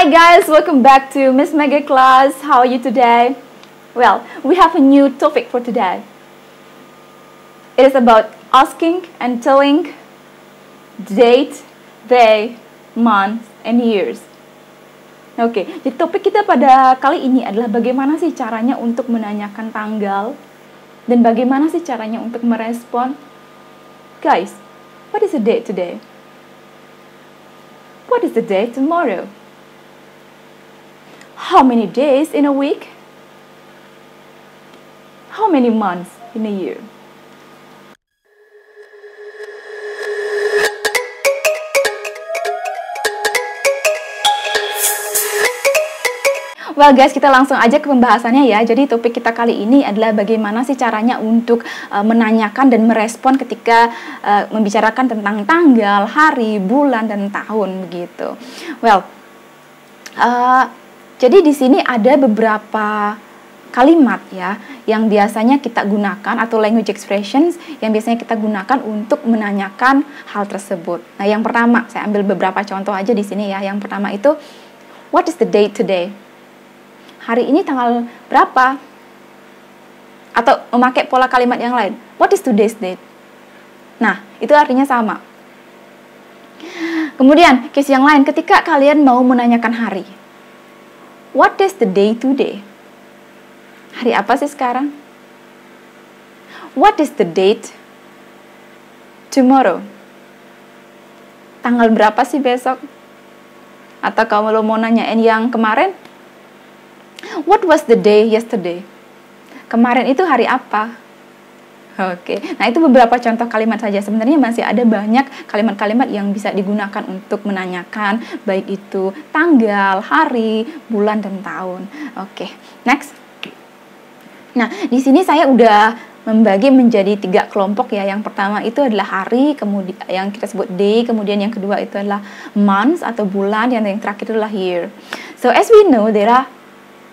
Hi guys, welcome back to Miss Mega class. How are you today? Well, we have a new topic for today. It is about asking and telling date, day, month, and years. Oke, jadi topik kita pada kali ini adalah bagaimana sih caranya untuk menanyakan tanggal dan bagaimana sih caranya untuk merespon. Guys, what is the date today? What is the day tomorrow? How many days in a week? How many months in a year? Well guys, kita langsung aja ke pembahasannya ya. Jadi topik kita kali ini adalah bagaimana sih caranya untuk menanyakan dan merespon ketika membicarakan tentang tanggal, hari, bulan, dan tahun begitu. Well, jadi di sini ada beberapa kalimat ya yang biasanya kita gunakan atau language expressions yang biasanya kita gunakan untuk menanyakan hal tersebut. Nah, yang pertama saya ambil beberapa contoh aja di sini ya. Yang pertama itu, what is the date today? Hari ini tanggal berapa? Atau memakai pola kalimat yang lain. What is today's date? Nah, itu artinya sama. Kemudian, case yang lain, ketika kalian mau menanyakan hari. What is the day today? Hari apa sih sekarang? What is the date tomorrow? Tanggal berapa sih besok? Atau kalau mau nanyain yang kemarin? What was the day yesterday? Kemarin itu hari apa? Oke, nah itu beberapa contoh kalimat saja. Sebenarnya masih ada banyak kalimat-kalimat yang bisa digunakan untuk menanyakan, baik itu tanggal, hari, bulan, dan tahun. Oke, next. Nah, di sini saya udah membagi menjadi 3 kelompok ya. Yang pertama itu adalah hari, kemudian yang kita sebut day, kemudian yang kedua itu adalah months atau bulan, dan yang terakhir itu adalah year. So as we know, there are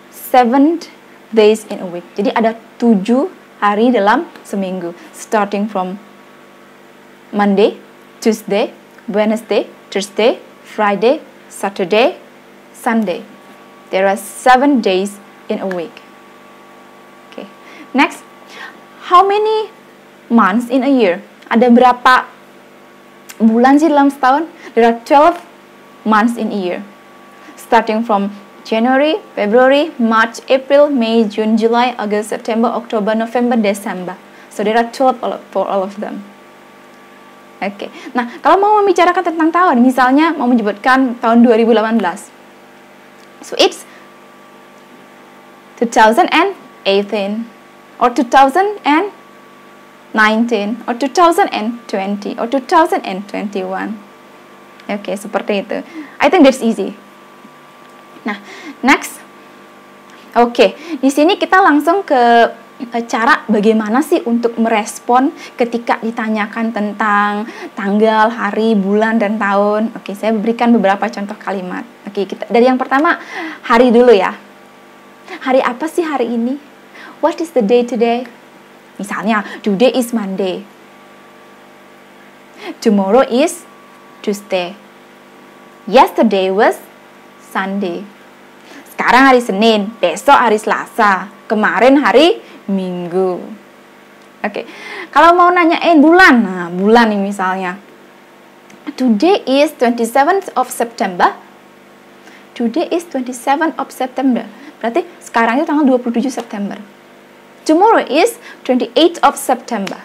7 days in a week. Jadi ada 7 hari dalam seminggu. Starting from Monday, Tuesday, Wednesday, Thursday, Friday, Saturday, Sunday. There are 7 days in a week. Okay. Next, how many months in a year? Ada berapa bulan sih dalam setahun? There are 12 months in a year. Starting from January, February, March, April, May, June, July, August, September, October, November, December. So there are 12 for all of them. Oke. Nah, kalau mau membicarakan tentang tahun, misalnya mau menyebutkan tahun 2018. So it's 2018 or 2019 or 2020 or 2021. Oke, seperti itu. I think that's easy. Nah, next. Oke, di sini kita langsung ke cara bagaimana sih untuk merespon ketika ditanyakan tentang tanggal, hari, bulan, dan tahun. Oke, saya berikan beberapa contoh kalimat. Oke, kita dari yang pertama, hari dulu ya. Hari apa sih hari ini? What is the day today? Misalnya, today is Monday. Tomorrow is Tuesday. Yesterday was Sunday. Sekarang hari Senin, besok hari Selasa, kemarin hari Minggu. Oke. Kalau mau nanyain bulan, nah bulan nih misalnya. Today is 27th of September. Today is 27th of September. Berarti sekarang itu tanggal 27 September. Tomorrow is 28th of September.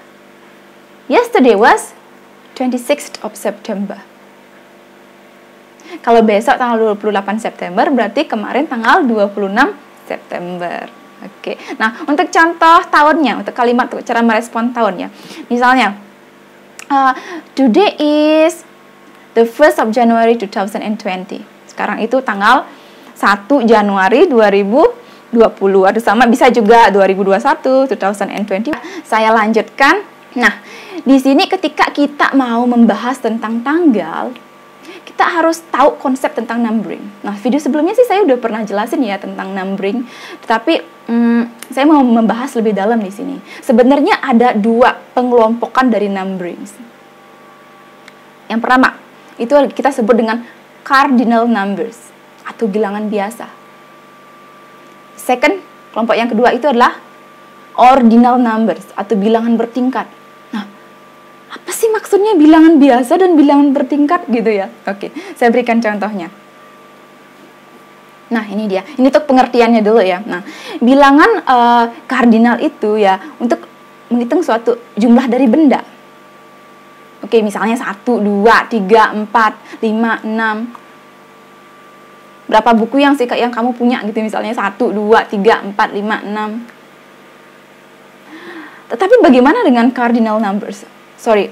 Yesterday was 26th of September. Kalau besok tanggal 28 September, berarti kemarin tanggal 26 September. Oke. Nah, untuk contoh tahunnya, untuk kalimat untuk cara merespon tahunnya. Misalnya, today is the 1st of January 2020. Sekarang itu tanggal 1 Januari 2020. Atau sama bisa juga 2021, 2020. Saya lanjutkan. Nah, di sini ketika kita mau membahas tentang tanggal, kita harus tahu konsep tentang numbering. Nah, video sebelumnya sih saya udah pernah jelasin ya tentang numbering, tetapi saya mau membahas lebih dalam di sini. Sebenarnya ada 2 pengelompokan dari numbering. Yang pertama, itu kita sebut dengan cardinal numbers atau bilangan biasa. Second, kelompok yang kedua itu adalah ordinal numbers atau bilangan bertingkat. Nah, apa sih maksudnya bilangan biasa dan bilangan bertingkat gitu ya? Oke, saya berikan contohnya. Nah, ini dia. Ini untuk pengertiannya dulu ya. Nah, bilangan kardinal itu ya untuk menghitung suatu jumlah dari benda. Oke, misalnya 1, 2, 3, 4, 5, 6. Berapa buku yang kamu punya gitu, misalnya 1, 2, 3, 4, 5, 6. Tetapi bagaimana dengan cardinal numbers?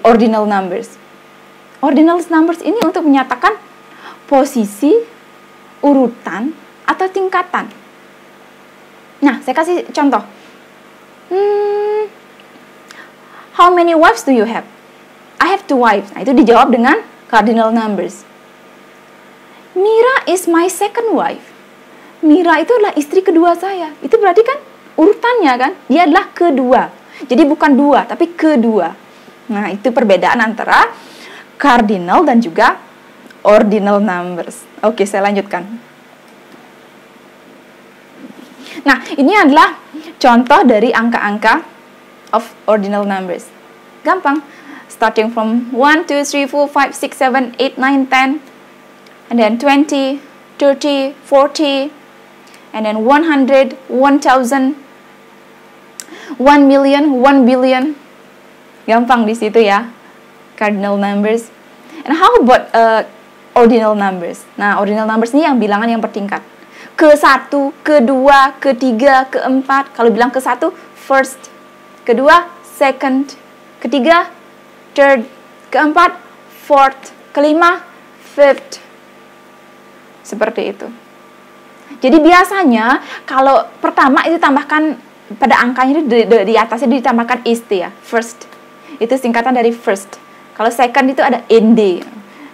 Ordinal numbers. Ordinal numbers ini untuk menyatakan posisi, urutan, atau tingkatan. Nah, saya kasih contoh. How many wives do you have? I have 2 wives. Nah, itu dijawab dengan cardinal numbers. Mira is my second wife. Mira itu adalah istri kedua saya. Itu berarti kan urutannya kan, dia adalah kedua. Jadi bukan 2, tapi kedua. Nah, itu perbedaan antara cardinal dan juga ordinal numbers. Oke, saya lanjutkan. Nah, ini adalah contoh dari angka-angka of ordinal numbers. Gampang. Starting from 1, 2, 3, 4, 5, 6, 7, 8, 9, 10. And then 20, 30, 40. And then 100, 1,000. 1 million, 1 billion. Gampang di situ ya. Cardinal numbers. And how about ordinal numbers? Nah, ordinal numbers ini yang bilangan yang bertingkat. Ke-1, ke-2, ke-3, ke-4. Kalau bilang ke-1, first. Kedua, second. Ketiga, third. Keempat, fourth. Kelima, fifth. Seperti itu. Jadi biasanya kalau pertama itu tambahkan pada angkanya itu di atasnya ditambahkan ist ya, first. Itu singkatan dari first. Kalau second itu ada nd.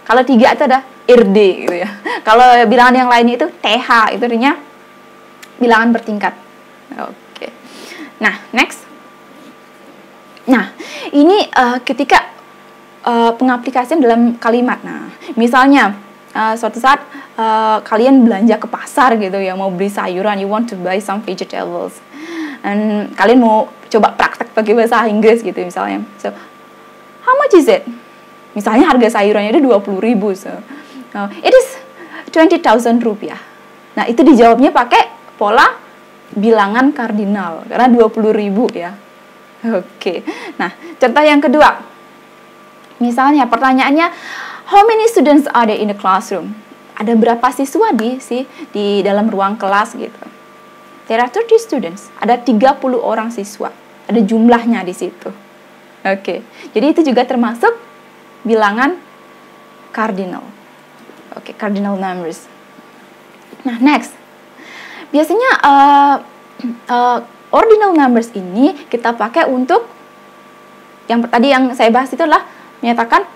Kalau 3 itu ada rd gitu ya. Kalau bilangan yang lainnya itu th, itu artinya bilangan bertingkat. Oke. Nah, next. Nah, ini ketika pengaplikasian dalam kalimat. Nah, misalnya suatu saat kalian belanja ke pasar gitu ya, mau beli sayuran, you want to buy some vegetables. Dan kalian mau coba praktek pakai bahasa Inggris gitu misalnya. So, how much is it? Misalnya harga sayurannya itu 20.000. So, it is 20,000 rupiah. Nah, itu dijawabnya pakai pola bilangan kardinal karena 20.000 ya. Oke. Nah, contoh yang kedua. Misalnya pertanyaannya, how many students are there in the classroom? Ada berapa siswa di dalam ruang kelas gitu. There are 30 students. Ada 30 orang siswa. Ada jumlahnya di situ. Oke. Jadi itu juga termasuk bilangan cardinal. Oke, cardinal numbers. Nah, next. Biasanya ordinal numbers ini kita pakai untuk yang tadi yang saya bahas itu adalah menyatakan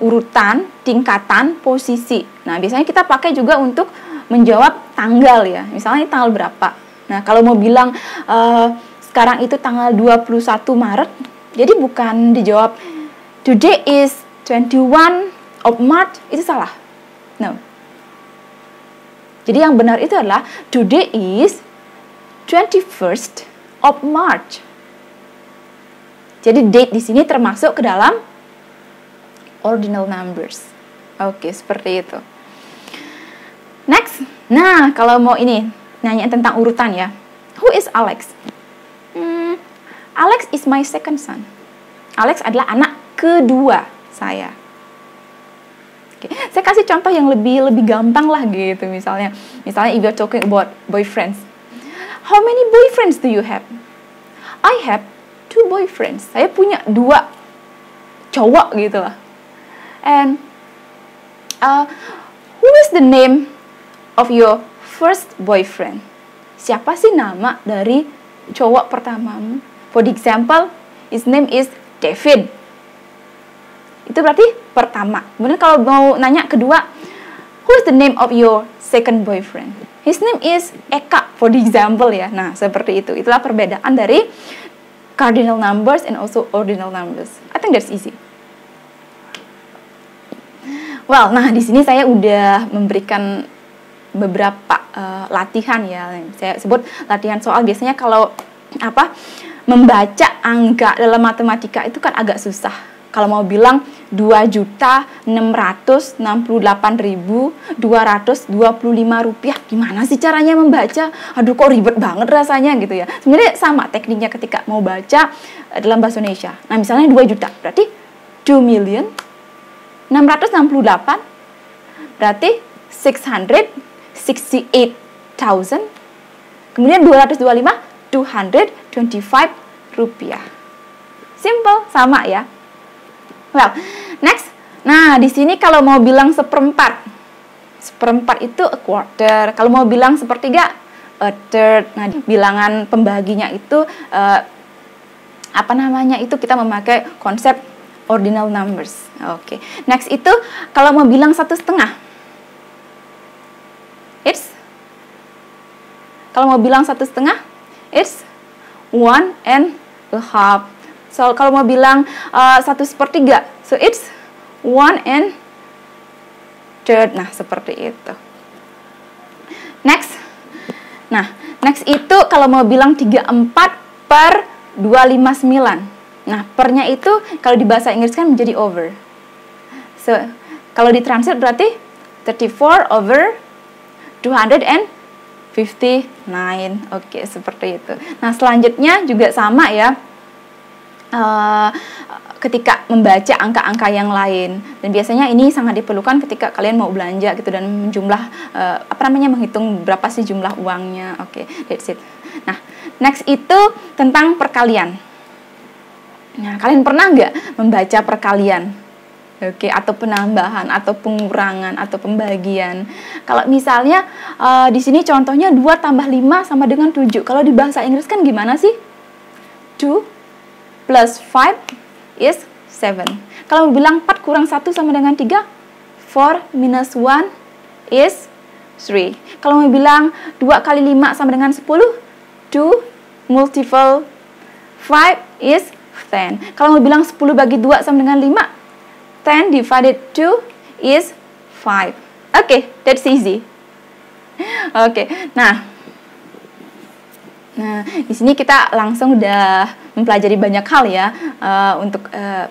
urutan, tingkatan, posisi. Nah, biasanya kita pakai juga untuk menjawab tanggal ya. Misalnya ini tanggal berapa. Nah, kalau mau bilang sekarang itu tanggal 21 Maret, jadi bukan dijawab today is 21 of March, itu salah. No. Jadi yang benar itu adalah today is 21st of March. Jadi date di sini termasuk ke dalam ordinal numbers. Oke, seperti itu. Next. Nah, kalau mau ini nanya tentang urutan ya. Who is Alex? Alex is my second son. Alex adalah anak kedua saya. Oke, saya kasih contoh yang lebih gampang lah gitu misalnya if you're talking about boyfriends. How many boyfriends do you have? I have 2 boyfriends. Saya punya 2 cowok gitu lah. And who is the name of your first boyfriend? Siapa sih nama dari cowok pertamamu? For example, his name is David. Itu berarti pertama. Kemudian kalau mau nanya kedua, who is the name of your second boyfriend? His name is Eka, for example ya. Nah, seperti itu. Itulah perbedaan dari cardinal numbers and also ordinal numbers. I think that's easy. Well, nah di sini saya udah memberikan beberapa latihan ya. Saya sebut latihan soal. Biasanya kalau membaca angka dalam matematika itu kan agak susah. Kalau mau bilang 2.668.225 rupiah, gimana sih caranya membaca? Aduh, kok ribet banget rasanya gitu ya. Sebenarnya sama tekniknya ketika mau baca dalam bahasa Indonesia. Nah, misalnya 2 juta, berarti 2.668, berarti 668,000. Kemudian 225, 225 rupiah. Simple, sama ya. Well, next. Nah, di sini kalau mau bilang seperempat itu a quarter. Kalau mau bilang sepertiga, a third. Nah, bilangan pembaginya itu itu kita memakai konsep ordinal numbers. Oke. Next itu kalau mau bilang 1/2. Kalau mau bilang 1/2, it's 1.5. So, kalau mau bilang 1/3, so it's 1/3. Nah, seperti itu. Next. Nah, next itu kalau mau bilang 34/259. Nah, pernya itu kalau di bahasa Inggris kan menjadi over. So, kalau ditranslate berarti 34/259. Oke, seperti itu. Nah, selanjutnya juga sama ya. Ketika membaca angka-angka yang lain, dan biasanya ini sangat diperlukan ketika kalian mau belanja gitu dan menjumlah menghitung berapa sih jumlah uangnya. Oke, that's it. Nah, next itu tentang perkalian. Nah, kalian pernah nggak membaca perkalian? Oke, atau penambahan, atau pengurangan, atau pembagian. Kalau misalnya di sini contohnya 2 tambah 5 sama dengan 7. Kalau di bahasa Inggris kan gimana sih? 2 plus 5 is 7. Kalau bilang 4 kurang 1 sama dengan 3, 4 minus 1 is 3. Kalau mau bilang 2 kali 5 sama dengan 10, 2 multiple 5 is 10. Kalau mau bilang 10 bagi 2 sama dengan 5, 10 divided 2 is 5. Oke, that's easy. Oke, nah, di sini kita langsung udah mempelajari banyak hal ya untuk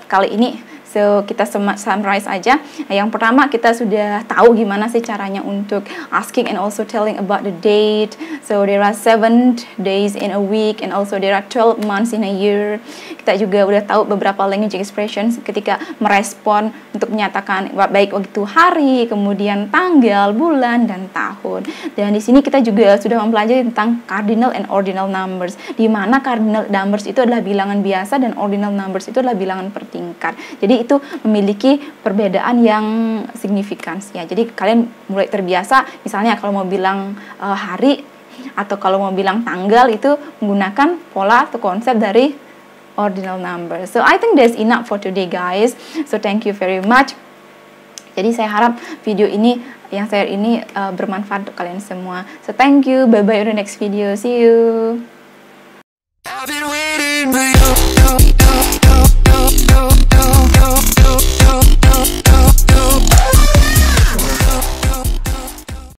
kali ini. So, kita summarize aja. Yang pertama, kita sudah tahu gimana sih caranya untuk asking and also telling about the date. So, there are 7 days in a week and also there are 12 months in a year. Kita juga udah tahu beberapa language expressions ketika merespon untuk menyatakan baik waktu hari, kemudian tanggal, bulan, dan tahun. Dan di sini kita juga sudah mempelajari tentang cardinal and ordinal numbers, di mana cardinal numbers itu adalah bilangan biasa dan ordinal numbers itu adalah bilangan bertingkat. Jadi itu memiliki perbedaan yang signifikan ya. Jadi kalian mulai terbiasa, misalnya kalau mau bilang hari atau kalau mau bilang tanggal itu menggunakan pola atau konsep dari ordinal number. So I think that's enough for today, guys. So thank you very much. Jadi saya harap video ini yang saya ini bermanfaat untuk kalian semua. So thank you. Bye bye on the next video. See you.